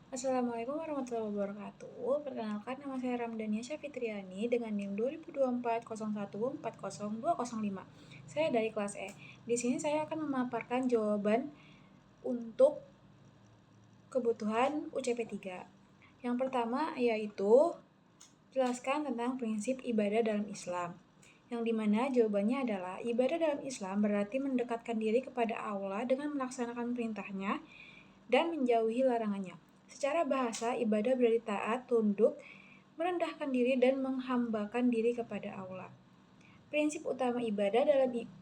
Assalamualaikum warahmatullahi wabarakatuh. Perkenalkan, nama saya Ramdania Syafitriani dengan NIM 202401402005. Saya dari kelas E. Di sini saya akan memaparkan jawaban untuk kebutuhan UCP 3. Yang pertama yaitu jelaskan tentang prinsip ibadah dalam Islam. Yang dimana jawabannya adalah ibadah dalam Islam berarti mendekatkan diri kepada Allah dengan melaksanakan perintahnya dan menjauhi larangannya. Secara bahasa, ibadah berarti taat, tunduk, merendahkan diri, dan menghambakan diri kepada Allah. Prinsip utama ibadah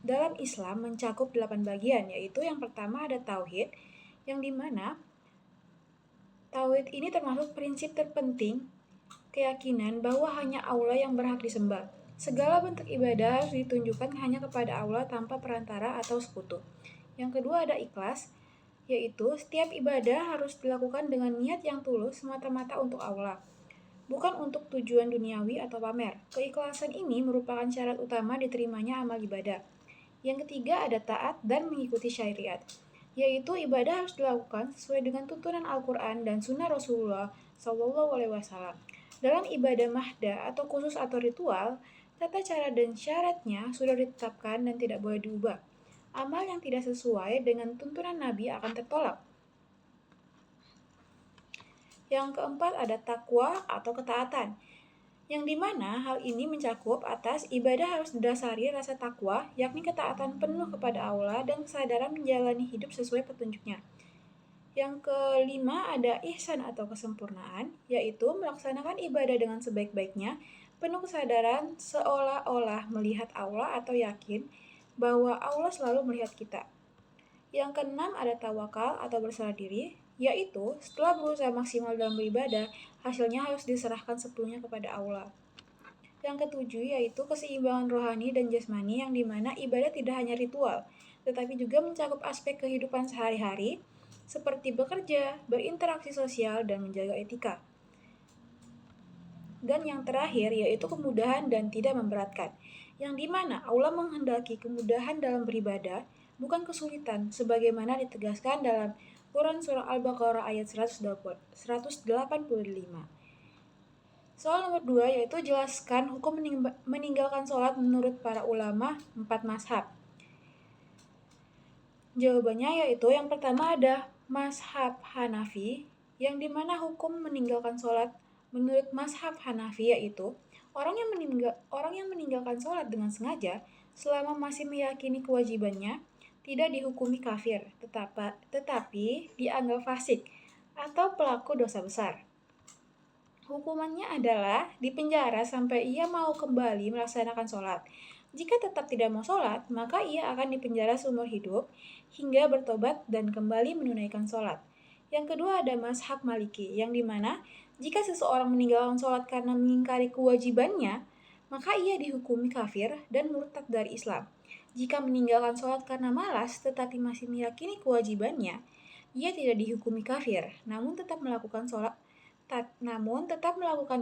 dalam Islam mencakup 8 bagian, yaitu yang pertama ada tauhid, yang dimana tauhid ini termasuk prinsip terpenting keyakinan bahwa hanya Allah yang berhak disembah. Segala bentuk ibadah harus ditunjukkan hanya kepada Allah tanpa perantara atau sekutu. Yang kedua ada ikhlas, yaitu setiap ibadah harus dilakukan dengan niat yang tulus semata-mata untuk Allah, bukan untuk tujuan duniawi atau pamer. Keikhlasan ini merupakan syarat utama diterimanya amal ibadah. Yang ketiga ada taat dan mengikuti syariat, yaitu ibadah harus dilakukan sesuai dengan tuntunan Al-Quran dan Sunnah Rasulullah SAW. Dalam ibadah mahda atau khusus atau ritual, tata cara dan syaratnya sudah ditetapkan dan tidak boleh diubah. Amal yang tidak sesuai dengan tuntunan Nabi akan tertolak. Yang keempat ada takwa atau ketaatan, yang dimana hal ini mencakup atas ibadah harus didasari rasa takwa, yakni ketaatan penuh kepada Allah dan kesadaran menjalani hidup sesuai petunjuknya. Yang kelima ada ihsan atau kesempurnaan, yaitu melaksanakan ibadah dengan sebaik-baiknya, penuh kesadaran seolah-olah melihat Allah atau yakin bahwa Allah selalu melihat kita. Yang keenam ada tawakal atau berserah diri, yaitu setelah berusaha maksimal dalam beribadah, hasilnya harus diserahkan sepenuhnya kepada Allah. Yang ketujuh yaitu keseimbangan rohani dan jasmani, yang dimana ibadah tidak hanya ritual, tetapi juga mencakup aspek kehidupan sehari-hari, seperti bekerja, berinteraksi sosial, dan menjaga etika. Dan yang terakhir yaitu kemudahan dan tidak memberatkan, yang dimana Allah menghendaki kemudahan dalam beribadah, bukan kesulitan, sebagaimana ditegaskan dalam Quran Surah Al-Baqarah ayat 185. Soal nomor 2 yaitu jelaskan hukum meninggalkan sholat menurut para ulama 4 mazhab. Jawabannya yaitu yang pertama ada mazhab Hanafi, yang dimana hukum meninggalkan sholat menurut mazhab Hanafi yaitu orang yang meninggalkan sholat dengan sengaja selama masih meyakini kewajibannya tidak dihukumi kafir, tetapi dianggap fasik atau pelaku dosa besar. Hukumannya adalah dipenjara sampai ia mau kembali melaksanakan sholat. Jika tetap tidak mau sholat, maka ia akan dipenjara seumur hidup hingga bertobat dan kembali menunaikan sholat. Yang kedua ada mazhab Maliki, yang dimana jika seseorang meninggalkan sholat karena mengingkari kewajibannya, maka ia dihukumi kafir dan murtad dari Islam. Jika meninggalkan sholat karena malas tetapi masih meyakini kewajibannya, ia tidak dihukumi kafir, namun tetap melakukan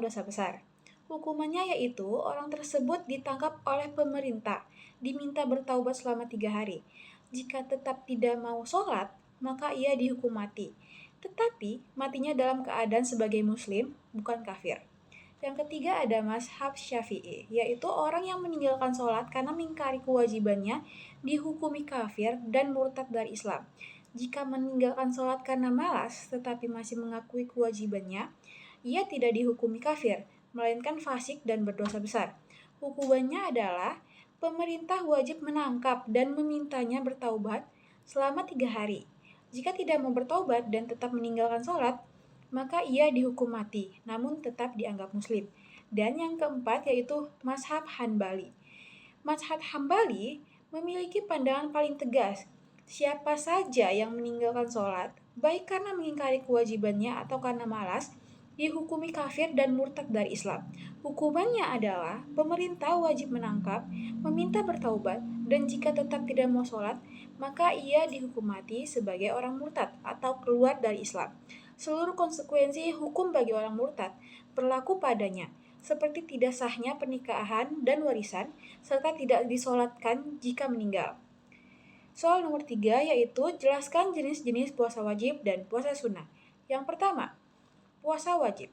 dosa besar. Hukumannya yaitu orang tersebut ditangkap oleh pemerintah, diminta bertaubat selama 3 hari. Jika tetap tidak mau sholat, maka ia dihukum mati. Tetapi matinya dalam keadaan sebagai muslim, bukan kafir. Yang ketiga ada mazhab Syafi'i, yaitu orang yang meninggalkan sholat karena mengingkari kewajibannya dihukumi kafir dan murtad dari Islam. Jika meninggalkan sholat karena malas tetapi masih mengakui kewajibannya, ia tidak dihukumi kafir, melainkan fasik dan berdosa besar. Hukumannya adalah pemerintah wajib menangkap dan memintanya bertaubat selama 3 hari. Jika tidak mau bertaubat dan tetap meninggalkan sholat, maka ia dihukum mati, namun tetap dianggap muslim. Dan yang keempat yaitu mazhab Hanbali. Mazhab Hanbali memiliki pandangan paling tegas. Siapa saja yang meninggalkan sholat, baik karena mengingkari kewajibannya atau karena malas, dihukumi kafir dan murtad dari Islam. Hukumannya adalah pemerintah wajib menangkap, meminta bertaubat, dan jika tetap tidak mau sholat, maka ia dihukum mati sebagai orang murtad atau keluar dari Islam. Seluruh konsekuensi hukum bagi orang murtad berlaku padanya, seperti tidak sahnya pernikahan dan warisan, serta tidak disolatkan jika meninggal. Soal nomor 3 yaitu jelaskan jenis-jenis puasa wajib dan puasa sunnah. Yang pertama, Puasa wajib.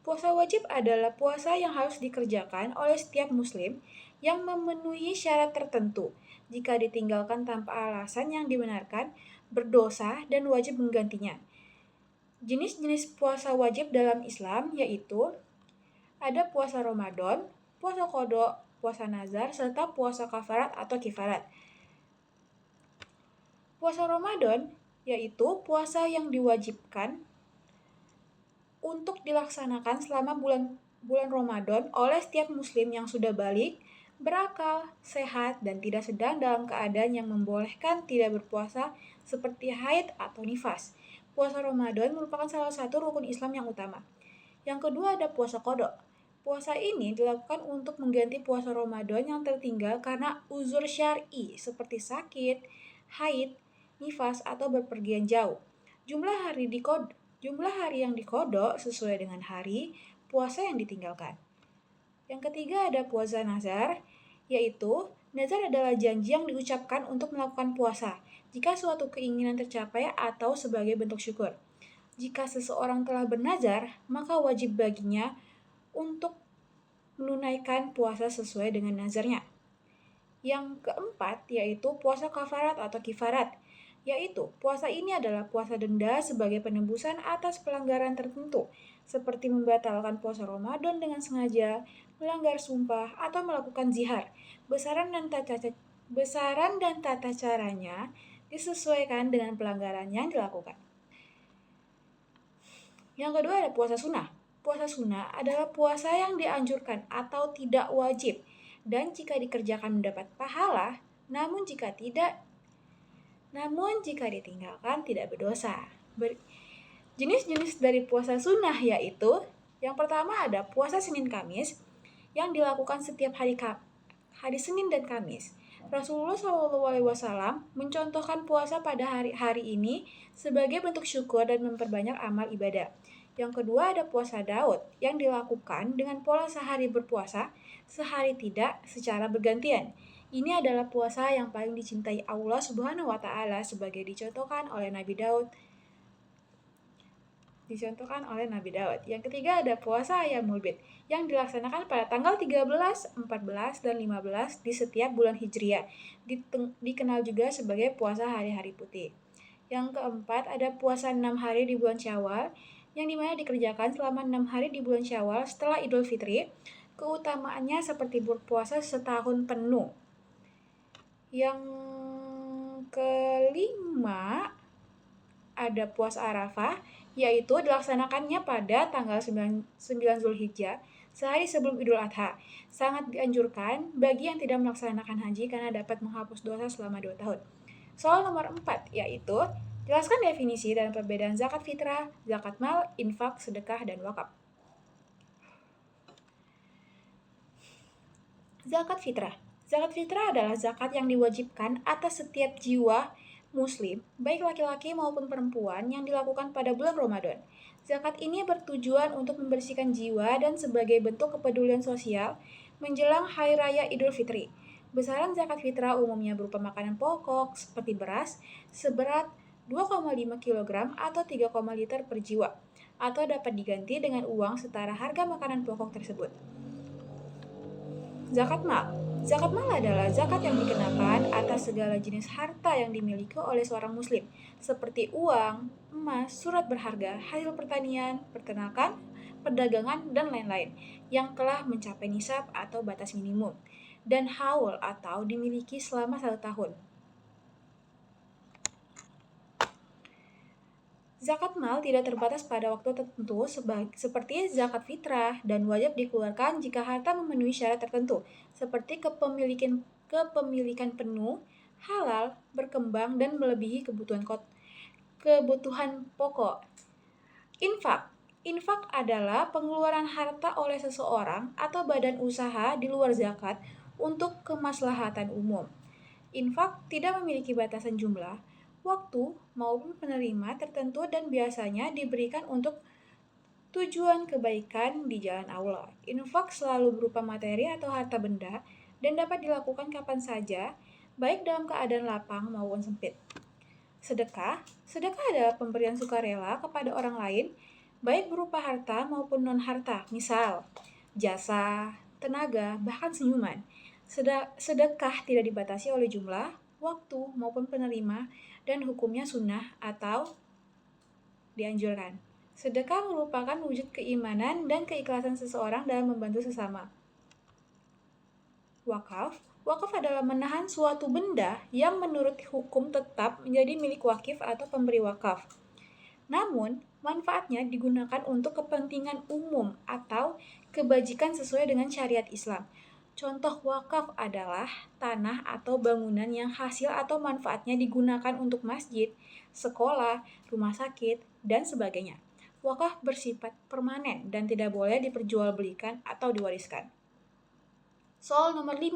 Puasa wajib adalah puasa yang harus dikerjakan oleh setiap muslim yang memenuhi syarat tertentu. Jika ditinggalkan tanpa alasan yang dibenarkan, berdosa dan wajib menggantinya. Jenis-jenis puasa wajib dalam Islam yaitu ada puasa Ramadan, puasa qada, puasa nazar, serta puasa kafarat atau kifarat. Puasa Ramadan yaitu puasa yang diwajibkan untuk dilaksanakan selama bulan Ramadan oleh setiap muslim yang sudah balik, berakal, sehat, dan tidak sedang dalam keadaan yang membolehkan tidak berpuasa seperti haid atau nifas. Puasa Ramadan merupakan salah satu rukun Islam yang utama. Yang kedua ada puasa qada. Puasa ini dilakukan untuk mengganti puasa Ramadan yang tertinggal karena uzur syar'i seperti sakit, haid, nifas, atau berpergian jauh. Jumlah hari yang dikodok sesuai dengan hari puasa yang ditinggalkan. Yang ketiga ada puasa nazar, yaitu nazar adalah janji yang diucapkan untuk melakukan puasa jika suatu keinginan tercapai atau sebagai bentuk syukur. Jika seseorang telah bernazar, maka wajib baginya untuk menunaikan puasa sesuai dengan nazarnya. Yang keempat yaitu puasa kafarat atau kifarat, yaitu puasa ini adalah puasa denda sebagai penebusan atas pelanggaran tertentu, seperti membatalkan puasa Ramadan dengan sengaja, melanggar sumpah, atau melakukan zihar. Besaran dan tata caranya disesuaikan dengan pelanggaran yang dilakukan. Yang kedua ada puasa sunnah. Puasa sunnah adalah puasa yang dianjurkan atau tidak wajib, dan jika dikerjakan mendapat pahala, namun jika ditinggalkan tidak berdosa. Jenis-jenis dari puasa sunnah yaitu yang pertama ada puasa Senin Kamis yang dilakukan setiap hari Senin dan Kamis. Rasulullah SAW mencontohkan puasa pada hari ini sebagai bentuk syukur dan memperbanyak amal ibadah. Yang kedua ada puasa Daud yang dilakukan dengan pola sehari berpuasa, sehari tidak secara bergantian. Ini adalah puasa yang paling dicintai Allah Subhanahu wa taala sebagai dicontohkan oleh Nabi Daud. Yang ketiga ada puasa Ayyamul Bid yang dilaksanakan pada tanggal 13, 14, dan 15 di setiap bulan Hijriah. Dikenal juga sebagai puasa hari-hari putih. Yang keempat ada puasa 6 hari di bulan Syawal yang dimana dikerjakan selama 6 hari di bulan Syawal setelah Idul Fitri. Keutamaannya seperti berpuasa setahun penuh. Yang kelima ada puasa Arafah, yaitu dilaksanakannya pada tanggal 9 Zulhijjah, sehari sebelum Idul Adha. Sangat dianjurkan bagi yang tidak melaksanakan haji karena dapat menghapus dosa selama 2 tahun. Soal nomor 4, yaitu jelaskan definisi dan perbedaan zakat fitrah, zakat mal, infak, sedekah, dan wakaf. Zakat fitrah. Zakat fitrah adalah zakat yang diwajibkan atas setiap jiwa muslim, baik laki-laki maupun perempuan yang dilakukan pada bulan Ramadan. Zakat ini bertujuan untuk membersihkan jiwa dan sebagai bentuk kepedulian sosial menjelang Hari Raya Idul Fitri. Besaran zakat fitrah umumnya berupa makanan pokok seperti beras seberat 2,5 kg atau 3, liter per jiwa, atau dapat diganti dengan uang setara harga makanan pokok tersebut. Zakat mal. Zakat mal adalah zakat yang dikenakan atas segala jenis harta yang dimiliki oleh seorang muslim, seperti uang, emas, surat berharga, hasil pertanian, peternakan, perdagangan, dan lain-lain, yang telah mencapai nisab atau batas minimum, dan haul atau dimiliki selama 1 tahun. Zakat mal tidak terbatas pada waktu tertentu seperti zakat fitrah dan wajib dikeluarkan jika harta memenuhi syarat tertentu seperti kepemilikan penuh, halal, berkembang, dan melebihi kebutuhan pokok. Infak adalah pengeluaran harta oleh seseorang atau badan usaha di luar zakat untuk kemaslahatan umum. Infak tidak memiliki batasan jumlah, waktu, maupun penerima tertentu dan biasanya diberikan untuk tujuan kebaikan di jalan Allah. Infak selalu berupa materi atau harta benda dan dapat dilakukan kapan saja, baik dalam keadaan lapang maupun sempit. Sedekah adalah pemberian sukarela kepada orang lain, baik berupa harta maupun non-harta, misal jasa, tenaga, bahkan senyuman. Sedekah tidak dibatasi oleh jumlah, waktu, maupun penerima, dan hukumnya sunnah atau dianjurkan. Sedekah merupakan wujud keimanan dan keikhlasan seseorang dalam membantu sesama. Wakaf adalah menahan suatu benda yang menurut hukum tetap menjadi milik wakif atau pemberi wakaf. Namun, manfaatnya digunakan untuk kepentingan umum atau kebajikan sesuai dengan syariat Islam. Contoh wakaf adalah tanah atau bangunan yang hasil atau manfaatnya digunakan untuk masjid, sekolah, rumah sakit, dan sebagainya. Wakaf bersifat permanen dan tidak boleh diperjualbelikan atau diwariskan. Soal nomor 5,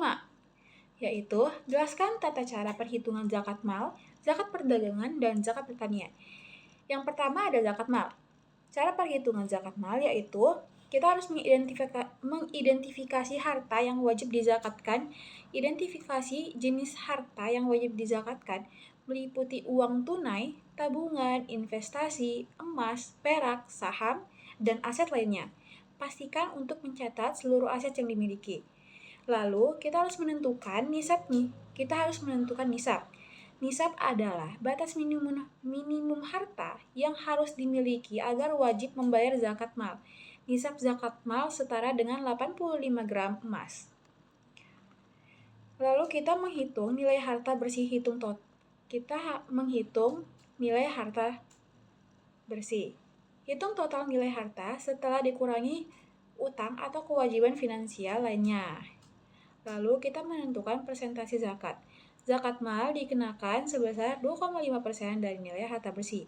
yaitu jelaskan tata cara perhitungan zakat mal, zakat perdagangan, dan zakat pertanian. Yang pertama ada zakat mal. Cara perhitungan zakat mal yaitu kita harus mengidentifikasi harta yang wajib dizakatkan. Identifikasi jenis harta yang wajib dizakatkan meliputi uang tunai, tabungan, investasi, emas, perak, saham, dan aset lainnya. Pastikan untuk mencatat seluruh aset yang dimiliki. Lalu, kita harus menentukan nisab nih. Kita harus menentukan nisab. Nisab adalah batas minimum harta yang harus dimiliki agar wajib membayar zakat mal. Nisab zakat mal setara dengan 85 gram emas. Lalu kita menghitung nilai harta bersih Kita menghitung nilai harta bersih. Hitung total nilai harta setelah dikurangi utang atau kewajiban finansial lainnya. Lalu kita menentukan persentase zakat. Zakat mal dikenakan sebesar 2,5% dari nilai harta bersih.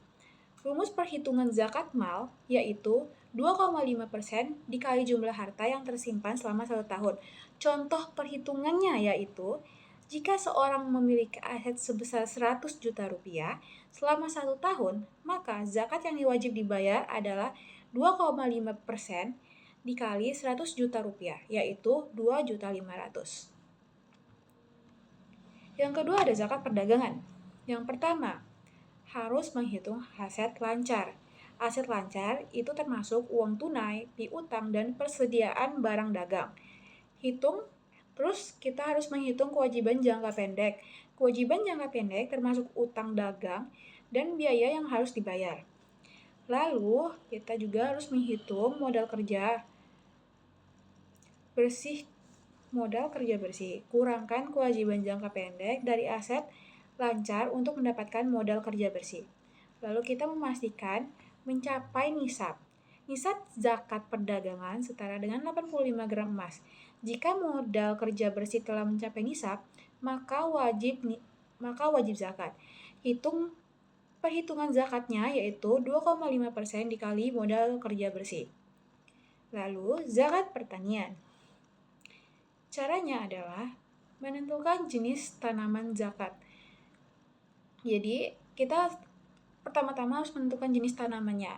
Rumus perhitungan zakat mal yaitu 2,5% dikali jumlah harta yang tersimpan selama 1 tahun. Contoh perhitungannya yaitu, jika seorang memiliki aset sebesar 100 juta rupiah selama 1 tahun, maka zakat yang wajib dibayar adalah 2,5% dikali 100 juta rupiah, yaitu 2.500.000. Yang kedua ada zakat perdagangan. Yang pertama, harus menghitung aset lancar. Aset lancar itu termasuk uang tunai, piutang, dan persediaan barang dagang. Terus kita harus menghitung kewajiban jangka pendek. Kewajiban jangka pendek termasuk utang dagang dan biaya yang harus dibayar. Lalu, kita juga harus menghitung modal kerja bersih. Kurangkan kewajiban jangka pendek dari aset lancar untuk mendapatkan modal kerja bersih. Lalu kita memastikan mencapai nisab. Nisab zakat perdagangan setara dengan 85 gram emas. Jika modal kerja bersih telah mencapai nisab, maka wajib zakat. Perhitungan zakatnya yaitu 2,5% dikali modal kerja bersih. Lalu, zakat pertanian. Caranya adalah menentukan jenis tanaman zakat. Jadi, kita pertama-tama harus menentukan jenis tanamannya.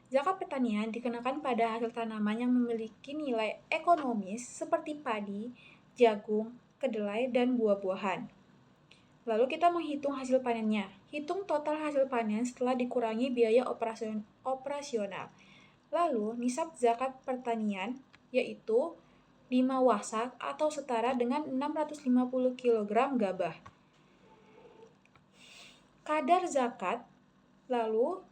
Zakat pertanian dikenakan pada hasil tanaman yang memiliki nilai ekonomis seperti padi, jagung, kedelai, dan buah-buahan. Lalu kita menghitung hasil panennya. Hitung total hasil panen setelah dikurangi biaya operasional. Lalu, nisab zakat pertanian yaitu 5 wasak atau setara dengan 650 kg gabah. Kadar zakat, lalu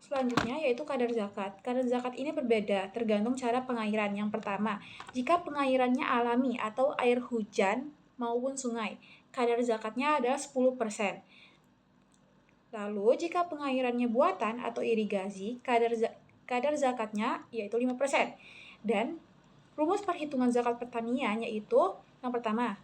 selanjutnya yaitu kadar zakat. Kadar zakat ini berbeda tergantung cara pengairan. Yang pertama, jika pengairannya alami atau air hujan maupun sungai, kadar zakatnya adalah 10%. Lalu, jika pengairannya buatan atau irigasi, kadar zakatnya yaitu 5%. Dan rumus perhitungan zakat pertanian yaitu yang pertama,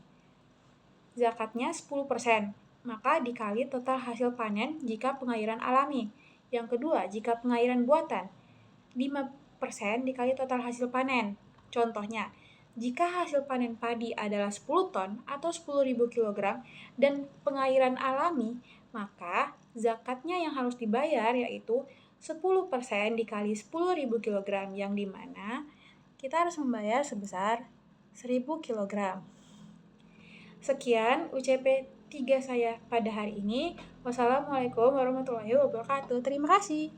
zakatnya 10%, maka dikali total hasil panen jika pengairan alami. Yang kedua, jika pengairan buatan, 5% dikali total hasil panen. Contohnya, jika hasil panen padi adalah 10 ton atau 10.000 kg dan pengairan alami, maka zakatnya yang harus dibayar yaitu 10% dikali 10.000 kg, yang dimana kita harus membayar sebesar 1.000 kg. Sekian UCP 3 saya pada hari ini. Wassalamualaikum warahmatullahi wabarakatuh. Terima kasih.